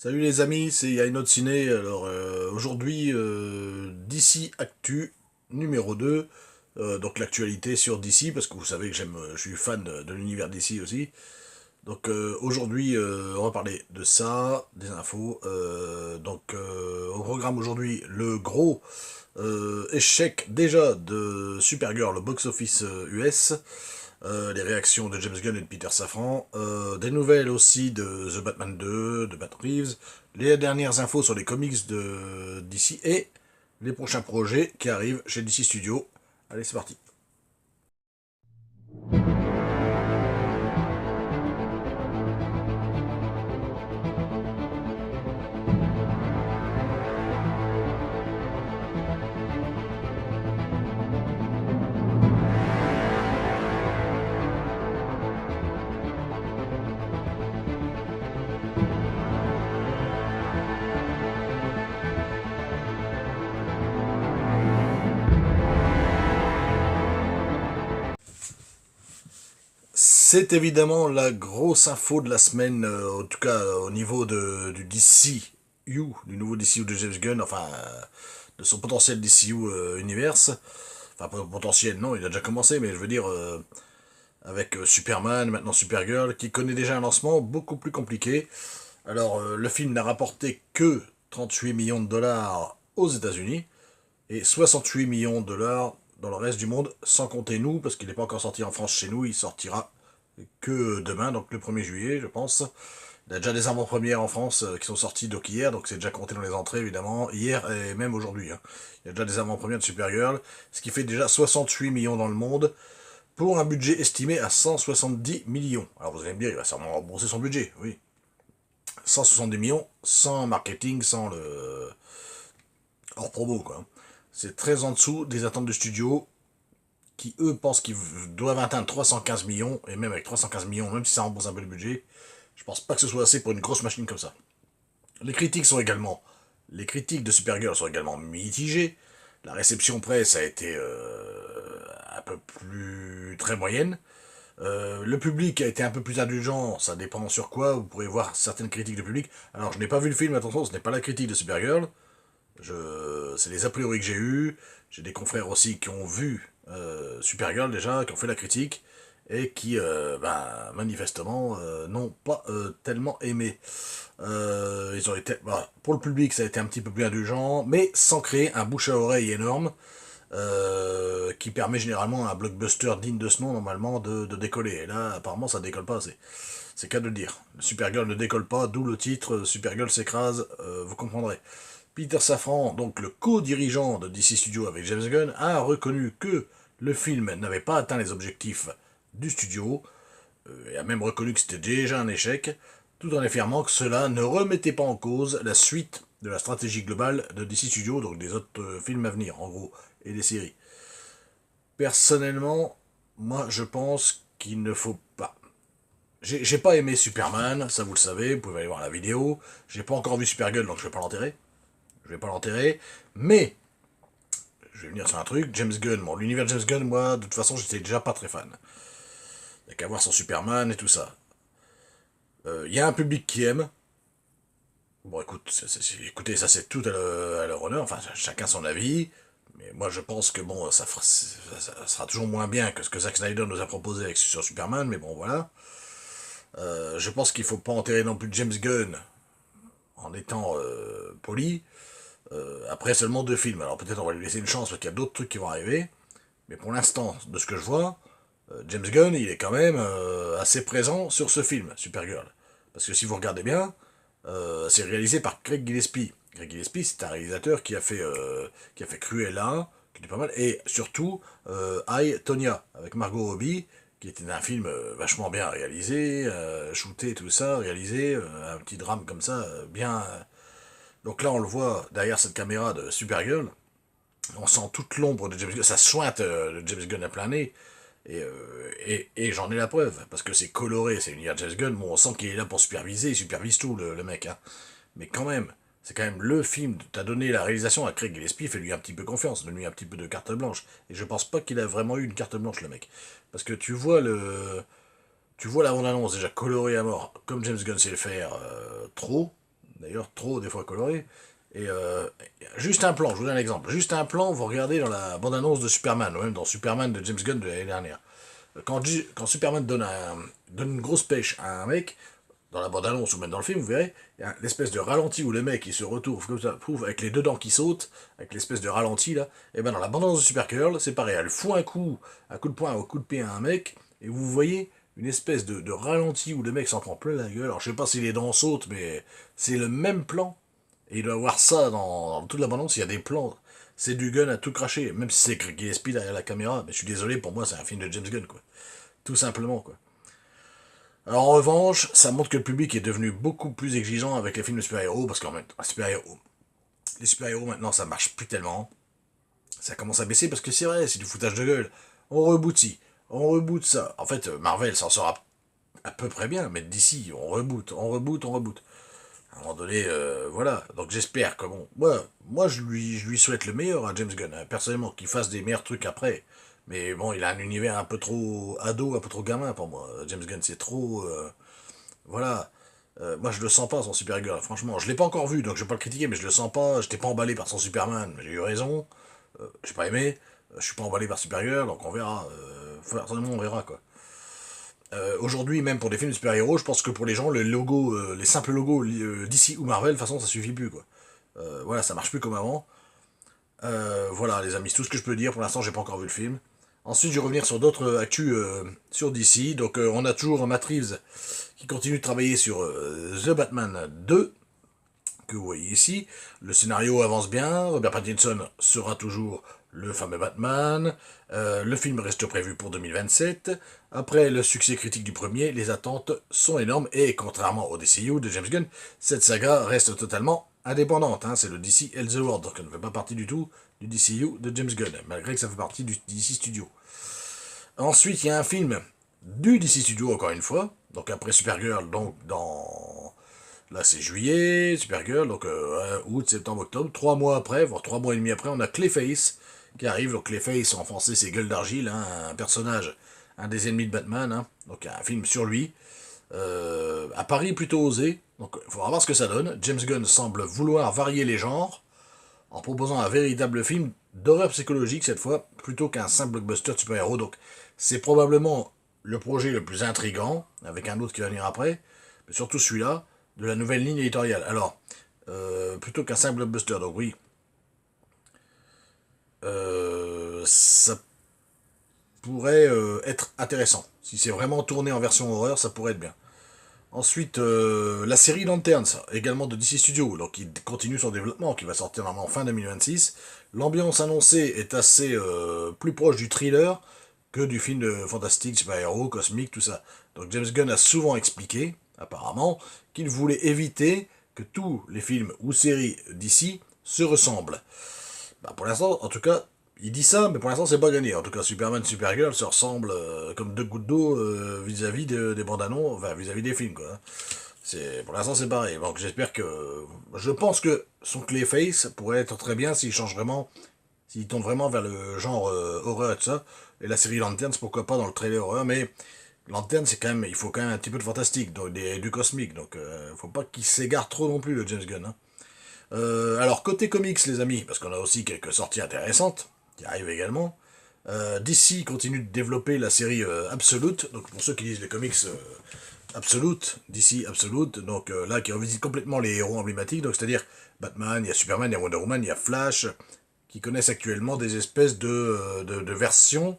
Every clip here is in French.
Salut les amis, c'est Yainot Ciné. Alors aujourd'hui, DC Actu numéro 2. Donc l'actualité sur DC, parce que vous savez que je suis fan de l'univers DC aussi. Donc aujourd'hui, on va parler de ça, des infos. Au programme aujourd'hui, le gros échec déjà de Supergirl au box-office US. Les réactions de James Gunn et de Peter Safran, des nouvelles aussi de The Batman 2, de Matt Reeves, les dernières infos sur les comics de DC et les prochains projets qui arrivent chez DC Studios. Allez, c'est parti. C'est évidemment la grosse info de la semaine, en tout cas au niveau du DCU, du nouveau DCU de James Gunn, enfin de son potentiel DCU Universe. Enfin, pas potentiel, non, il a déjà commencé, mais je veux dire, avec Superman, maintenant Supergirl, qui connaît déjà un lancement beaucoup plus compliqué. Alors, le film n'a rapporté que 38 millions de dollars aux États-Unis et 68 millions de dollars dans le reste du monde, sans compter nous, parce qu'il n'est pas encore sorti en France chez nous, il sortira que demain, donc le 1er juillet, je pense. Il y a déjà des avant-premières en France qui sont sorties donc hier, donc c'est déjà compté dans les entrées évidemment, hier et même aujourd'hui. Hein. Il y a déjà des avant-premières de Supergirl, ce qui fait déjà 68 millions dans le monde, pour un budget estimé à 170 millions. Alors vous allez me dire, il va sûrement rembourser son budget, oui. 170 millions, sans marketing, sans le hors promo, quoi. C'est très en dessous des attentes du studio, qui eux pensent qu'ils doivent atteindre 315 millions, et même avec 315 millions, même si ça rembourse un peu le budget, je pense pas que ce soit assez pour une grosse machine comme ça. Les critiques sont également... Les critiques de Supergirl sont également mitigées. La réception presse a été un peu plus... très moyenne. Le public a été un peu plus indulgent, ça dépend sur quoi, vous pourrez voir certaines critiques du public. Alors je n'ai pas vu le film, attention, ce n'est pas la critique de Supergirl, c'est les a priori que j'ai eu. J'ai des confrères aussi qui ont vu Supergirl déjà, qui ont fait la critique, et qui, manifestement, n'ont pas tellement aimé. Ils ont été, pour le public, ça a été un petit peu plus indulgent, mais sans créer un bouche à oreille énorme, qui permet généralement à un blockbuster digne de ce nom, normalement, de décoller. Et là, apparemment, ça décolle pas assez. C'est qu'à de le dire. Supergirl ne décolle pas, d'où le titre Supergirl s'écrase, vous comprendrez. Peter Safran, donc le co-dirigeant de DC Studios avec James Gunn, a reconnu que le film n'avait pas atteint les objectifs du studio, et a même reconnu que c'était déjà un échec, tout en affirmant que cela ne remettait pas en cause la suite de la stratégie globale de DC Studios, donc des autres films à venir, en gros, et des séries. Personnellement, moi je pense qu'il ne faut pas. J'ai pas aimé Superman, ça vous le savez, vous pouvez aller voir la vidéo. J'ai pas encore vu Supergirl, donc je vais pas l'enterrer. Je vais pas l'enterrer. Mais, je vais venir sur un truc, James Gunn, bon, l'univers de James Gunn, moi, de toute façon, j'étais déjà pas très fan. Il n'y a qu'à voir son Superman et tout ça. Il y a un public qui aime. Bon, écoute, écoutez, ça c'est tout à leur honneur, enfin, chacun son avis. Mais moi, je pense que, bon, ça sera toujours moins bien que ce que Zack Snyder nous a proposé sur Superman, mais bon, voilà. Je pense qu'il faut pas enterrer non plus James Gunn en étant poli. Après seulement 2 films. Alors peut-être on va lui laisser une chance parce qu'il y a d'autres trucs qui vont arriver. Mais pour l'instant, de ce que je vois, James Gunn, il est quand même assez présent sur ce film, Supergirl. Parce que si vous regardez bien, c'est réalisé par Craig Gillespie. Craig Gillespie, c'est un réalisateur qui a fait Cruella, qui était pas mal, et surtout I, Tonya, avec Margot Robbie, qui était un film vachement bien réalisé, shooté, tout ça, réalisé, un petit drame comme ça, bien... donc là, on le voit derrière cette caméra de Supergirl, on sent toute l'ombre de James Gunn, ça sointe de James Gunn à plein nez, et j'en ai la preuve, parce que c'est coloré, c'est l'univers de James Gunn, bon, on sent qu'il est là pour superviser, il supervise tout, le mec, hein. Mais quand même, c'est quand même le film, t'as donné la réalisation à Craig Gillespie, fais-lui un petit peu confiance, donne-lui un petit peu de carte blanche, et je pense pas qu'il a vraiment eu une carte blanche, le mec. Parce que tu vois la bande-annonce déjà colorée à mort, comme James Gunn sait le faire, trop, d'ailleurs trop des fois coloré. Et juste un plan, je vous donne un exemple. Juste un plan, vous regardez dans la bande-annonce de Superman, ou même dans Superman de James Gunn de l'année dernière. Quand Superman donne une grosse pêche à un mec, dans la bande-annonce ou même dans le film, vous verrez, il y a l'espèce de ralenti où le mec il se retrouve comme ça, pouf, avec les deux dents qui sautent, avec l'espèce de ralenti là. Et ben dans la bande-annonce de Supergirl, c'est pareil, elle fout un coup de poing ou un coup de pied à un mec, et vous voyez une espèce de ralenti où le mec s'en prend plein la gueule. Alors je sais pas si les dents sautent, mais c'est le même plan. Et il doit avoir ça dans toute la bande-annonce, il y a des plans. C'est du Gunn à tout cracher, même si c'est Gillespie derrière la caméra, mais je suis désolé, pour moi c'est un film de James Gunn, quoi. Tout simplement, quoi. Alors en revanche, ça montre que le public est devenu beaucoup plus exigeant avec les films de super-héros, parce qu'en même temps, les super-héros maintenant ça marche plus tellement. Ça commence à baisser parce que c'est vrai, c'est du foutage de gueule. On reboot ci, on reboot ça. En fait, Marvel s'en sort à peu près bien, mais d'ici, on reboot, on reboot, on reboot. À un moment donné, voilà. Donc j'espère que bon, moi je lui souhaite le meilleur à James Gunn, hein, personnellement, qu'il fasse des meilleurs trucs après. Mais bon, il a un univers un peu trop ado, un peu trop gamin pour moi. James Gunn, c'est trop, voilà. Moi, je le sens pas, son Supergirl, franchement. Je l'ai pas encore vu, donc je vais pas le critiquer, mais je le sens pas. J'étais pas emballé par son Superman, mais j'ai eu raison. J'ai pas aimé. Je suis pas emballé par Supergirl, donc on verra. Personnellement, on verra, quoi. Aujourd'hui, même pour des films de super-héros, je pense que pour les gens, les simples logos DC ou Marvel, de toute façon, ça suffit plus, quoi. Voilà, ça marche plus comme avant. Voilà, les amis, c'est tout ce que je peux dire. Pour l'instant, j'ai pas encore vu le film. Ensuite, je vais revenir sur d'autres actus sur DC. Donc, on a toujours Matt Reeves qui continue de travailler sur The Batman 2, que vous voyez ici. Le scénario avance bien. Robert Pattinson sera toujours le fameux Batman. Le film reste prévu pour 2027. Après le succès critique du premier, les attentes sont énormes. Et contrairement au DCU de James Gunn, cette saga reste totalement indépendante. Hein. C'est le DC Elseworld, donc elle ne fait pas partie du tout du DCU de James Gunn, malgré que ça fait partie du DC Studio. Ensuite, il y a un film du DC Studio, encore une fois. Donc après Supergirl, donc dans... Là, c'est juillet, Supergirl, donc août, septembre, octobre. 3 mois après, voire 3 mois et demi après, on a Clayface qui arrive. Donc Clayface, en français, c'est Gueule d'Argile, hein, un personnage, un des ennemis de Batman. Hein, donc un film sur lui. À Paris, plutôt osé. Donc il faudra voir ce que ça donne. James Gunn semble vouloir varier les genres en proposant un véritable film d'horreur psychologique cette fois, plutôt qu'un simple blockbuster de super-héros. Donc c'est probablement le projet le plus intrigant, avec un autre qui va venir après, mais surtout celui-là, de la nouvelle ligne éditoriale. Alors, plutôt qu'un simple blockbuster, donc oui, ça pourrait être intéressant. Si c'est vraiment tourné en version horreur, ça pourrait être bien. Ensuite, la série Lanterns, également de DC Studios, donc qui continue son développement, qui va sortir normalement fin 2026. L'ambiance annoncée est assez plus proche du thriller que du film de fantastique, super-héros, cosmique, tout ça. Donc James Gunn a souvent expliqué, apparemment, qu'il voulait éviter que tous les films ou séries d'ici se ressemblent. Bah, pour l'instant, en tout cas, il dit ça, mais pour l'instant, c'est pas gagné. En tout cas, Superman, Supergirl se ressemblent comme deux gouttes d'eau vis-à-vis des bandes annonces, enfin, vis-à-vis des films, quoi. Pour l'instant, c'est pareil. Donc, j'espère que. Je pense que son Clayface pourrait être très bien s'il change vraiment. S'il tombe vraiment vers le genre horreur et tout ça. Et la série Lanterns, pourquoi pas dans le trailer horreur, mais Lanterns, c'est quand même. Il faut quand même un petit peu de fantastique, donc, du cosmique. Donc, faut pas qu'il s'égare trop non plus, le James Gunn. Hein. Alors, côté comics, les amis, parce qu'on a aussi quelques sorties intéressantes qui arrivent également. DC continue de développer la série Absolute, donc pour ceux qui lisent les comics Absolute, DC Absolute, donc là qui revisite complètement les héros emblématiques, donc c'est-à-dire Batman, il y a Superman, il y a Wonder Woman, il y a Flash, qui connaissent actuellement des espèces de versions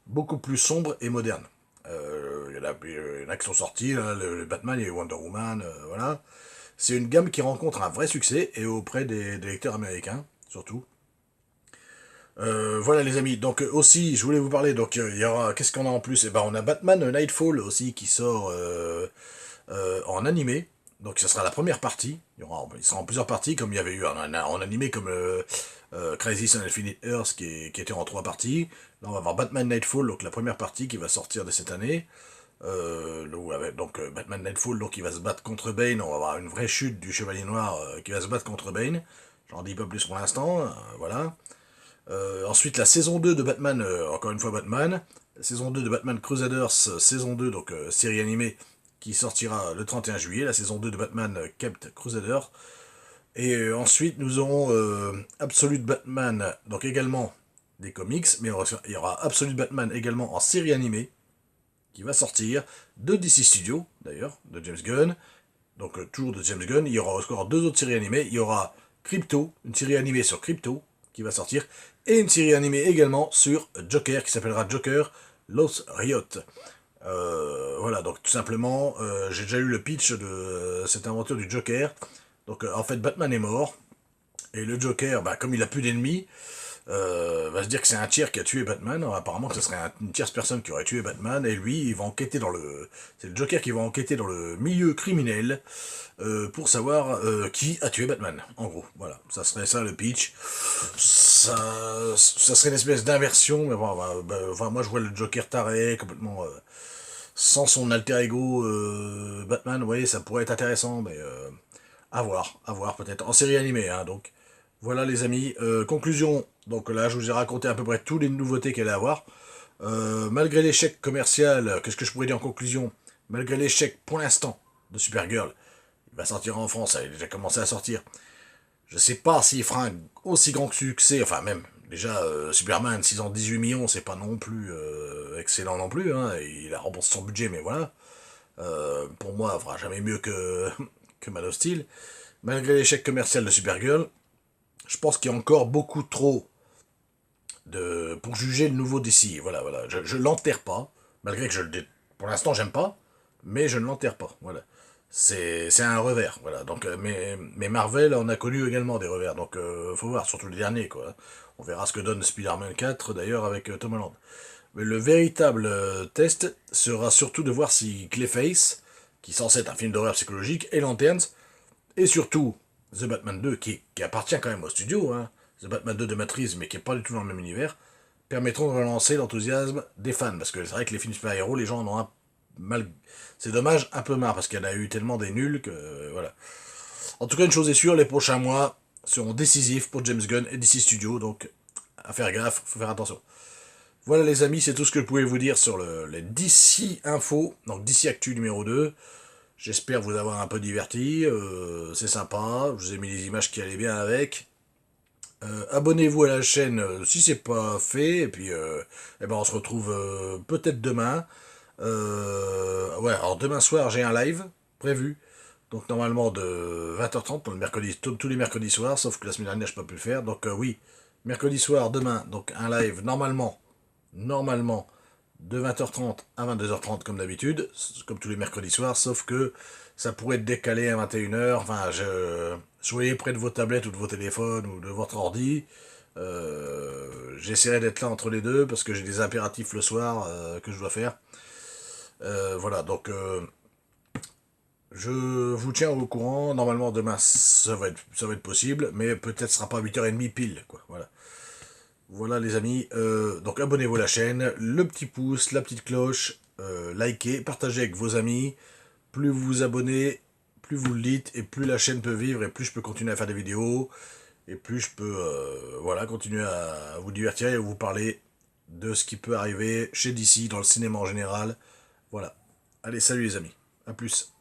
beaucoup plus sombres et modernes. Il y en a qui sont sortis, hein, le Batman, il y a Wonder Woman, voilà. C'est une gamme qui rencontre un vrai succès, et auprès des lecteurs américains, surtout. Voilà les amis, donc aussi je voulais vous parler, donc il y aura, qu'est-ce qu'on a en plus? Eh ben on a Batman Nightfall aussi qui sort en animé, donc ça sera la première partie, il sera en plusieurs parties comme il y avait eu en animé comme Crisis on Infinite Earth qui était en 3 parties. Là on va avoir Batman Nightfall, donc la première partie qui va sortir de cette année. Donc Batman Nightfall, donc il va se battre contre Bane, on va avoir une vraie chute du Chevalier Noir qui va se battre contre Bane, j'en dis pas plus pour l'instant, voilà. Ensuite, la saison 2 de Batman, encore une fois Batman. La saison 2 de Batman Crusaders, saison 2, donc série animée, qui sortira le 31 juillet, la saison 2 de Batman Kept Crusader. Et ensuite, nous aurons Absolute Batman, donc également des comics, mais il y aura Absolute Batman également en série animée, qui va sortir, de DC Studios, d'ailleurs, de James Gunn, donc toujours de James Gunn. Il y aura encore 2 autres séries animées. Il y aura Crypto, une série animée sur Crypto, qui va sortir, et une série animée également sur Joker, qui s'appellera Joker Los Riot. Voilà, donc tout simplement, j'ai déjà eu le pitch de cette aventure du Joker. Donc en fait, Batman est mort, et le Joker, bah, comme il a plus d'ennemis, va se dire que c'est un tiers qui a tué Batman. Alors, apparemment que ce serait une tierce personne qui aurait tué Batman, et lui, il va enquêter dans le... C'est le Joker qui va enquêter dans le milieu criminel pour savoir qui a tué Batman, en gros. Voilà, ça serait ça le pitch. Ça serait une espèce d'inversion, mais bon, enfin, moi je vois le Joker taré, complètement... sans son alter ego Batman, vous voyez, ça pourrait être intéressant, mais à voir peut-être, en série animée, hein, donc. Voilà les amis, conclusion, donc là je vous ai raconté à peu près toutes les nouveautés qu'elle allait avoir. Malgré l'échec commercial, qu'est-ce que je pourrais dire en conclusion? Malgré l'échec pour l'instant de Supergirl, il va sortir en France, il a déjà commencé à sortir. Je sais pas s'il fera un aussi grand succès, enfin même, déjà Superman 618 millions, c'est pas non plus excellent non plus, hein, il a remboursé son budget, mais voilà. Pour moi, il fera jamais mieux que Man of Steel. Malgré l'échec commercial de Supergirl, je pense qu'il y a encore beaucoup trop pour juger le nouveau DC. Voilà, voilà. Je l'enterre pas, malgré que pour l'instant j'aime pas, mais je ne l'enterre pas. Voilà. C'est un revers, voilà. Donc, mais Marvel en a connu également des revers, donc faut voir, surtout le dernier, quoi. On verra ce que donne Spider-Man 4, d'ailleurs, avec Tom Holland. Mais le véritable test sera surtout de voir si Clayface, qui est censé être un film d'horreur psychologique, et Lanterns, et surtout The Batman 2, qui appartient quand même au studio, hein, The Batman 2 de Matrice, mais qui n'est pas du tout dans le même univers, permettront de relancer l'enthousiasme des fans. Parce que c'est vrai que les films super-héros, les gens en ont un mal... C'est dommage, un peu marre, parce qu'il y en a eu tellement des nuls que... voilà. En tout cas, une chose est sûre, les prochains mois seront décisifs pour James Gunn et DC Studios, donc à faire gaffe, faut faire attention. Voilà les amis, c'est tout ce que je pouvais vous dire sur les DC Info, donc DC Actu numéro 2. J'espère vous avoir un peu diverti, c'est sympa, je vous ai mis les images qui allaient bien avec. Abonnez-vous à la chaîne si c'est pas fait, et puis eh ben on se retrouve peut-être demain. Ouais, alors demain soir j'ai un live prévu, donc normalement de 20h30, tous les mercredis soirs, sauf que la semaine dernière je n'ai pas pu le faire, donc oui, mercredi soir, demain, donc un live normalement de 20h30 à 22h30 comme d'habitude, comme tous les mercredis soirs, sauf que ça pourrait être décalé à 21h, enfin, soyez près de vos tablettes ou de vos téléphones ou de votre ordi, j'essaierai d'être là entre les deux, parce que j'ai des impératifs le soir que je dois faire. Voilà, donc je vous tiens au courant, normalement demain ça va être possible, mais peut-être ce sera pas à 8h30 pile, quoi, voilà. Voilà les amis, donc abonnez-vous à la chaîne, le petit pouce, la petite cloche, likez, partagez avec vos amis, plus vous vous abonnez, plus vous le dites, et plus la chaîne peut vivre, et plus je peux continuer à faire des vidéos, et plus je peux voilà, continuer à vous divertir et à vous parler de ce qui peut arriver chez DC, dans le cinéma en général. Voilà. Allez, salut les amis, à plus.